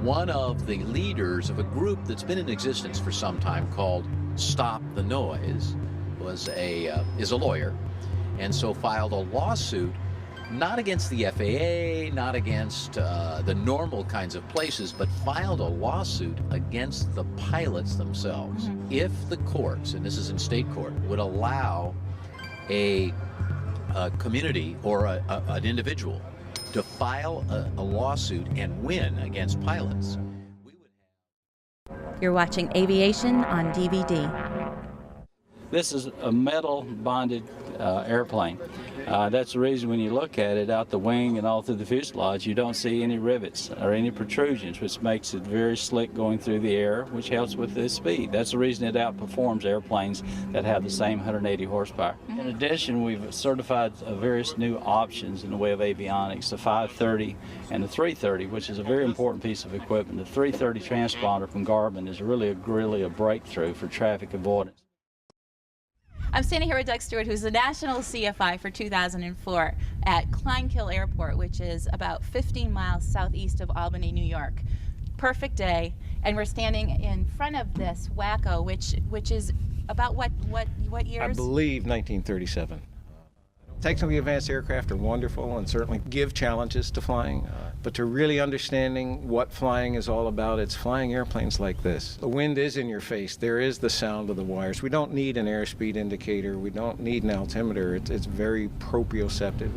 one of the leaders of a group that's been in existence for some time called Stop the Noise is a lawyer, and so filed a lawsuit not against the FAA, not against the normal kinds of places, but filed a lawsuit against the pilots themselves. If the courts, and this is in state court, would allow a community or an individual to file a lawsuit and win against pilots, we would have... You're watching Aviation on DVD. This is a metal bonded airplane. That's the reason when you look at it out the wing and all through the fuselage, you don't see any rivets or any protrusions, which makes it very slick going through the air, which helps with the speed. That's the reason it outperforms airplanes that have the same 180 horsepower. In addition, we've certified various new options in the way of avionics, the 530 and the 330, which is a very important piece of equipment. The 330 transponder from Garmin is really a breakthrough for traffic avoidance. I'm standing here with Doug Stewart, who's the National CFI for 2004 at Kleinkill Airport, which is about 15 miles southeast of Albany, New York. Perfect day, and we're standing in front of this Wacko, which is about what years? I believe 1937. Technically advanced aircraft are wonderful and certainly give challenges to flying, but to really understanding what flying is all about, it's flying airplanes like this. The wind is in your face. There is the sound of the wires. We don't need an airspeed indicator. We don't need an altimeter. It's very proprioceptive.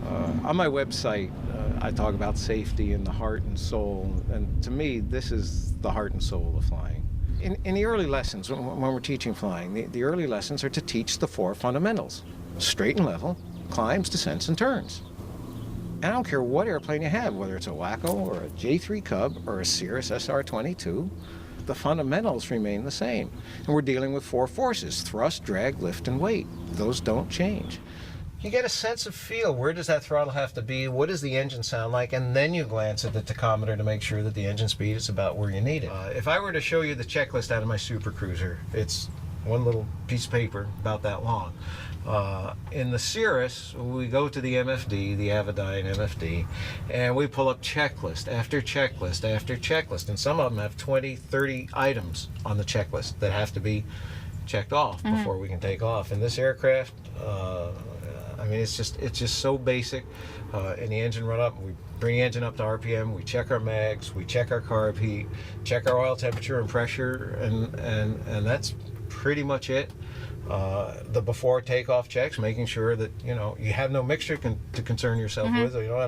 On my website, I talk about safety and the heart and soul, and to me, this is the heart and soul of flying. In the early lessons, when we're teaching flying, the early lessons are to teach the four fundamentals: straight and level, climbs, descents, and turns. And I don't care what airplane you have, whether it's a Wacko or a J3 Cub or a Cirrus SR-22, the fundamentals remain the same. And we're dealing with four forces: thrust, drag, lift, and weight. Those don't change. You get a sense of feel. Where does that throttle have to be? What does the engine sound like? And then you glance at the tachometer to make sure that the engine speed is about where you need it. If I were to show you the checklist out of my Super Cruiser, it's one little piece of paper about that long. In the Cirrus, we go to the MFD, the Avidyne MFD, and we pull up checklist after checklist after checklist, and some of them have 20, 30 items on the checklist that have to be checked off before we can take off. In this aircraft, I mean, it's just so basic. In the engine run up, we bring the engine up to RPM, we check our mags, we check our carb heat, check our oil temperature and pressure, and that's pretty much it. The before takeoff checks, making sure that you have no mixture to concern yourself with, or you don't have to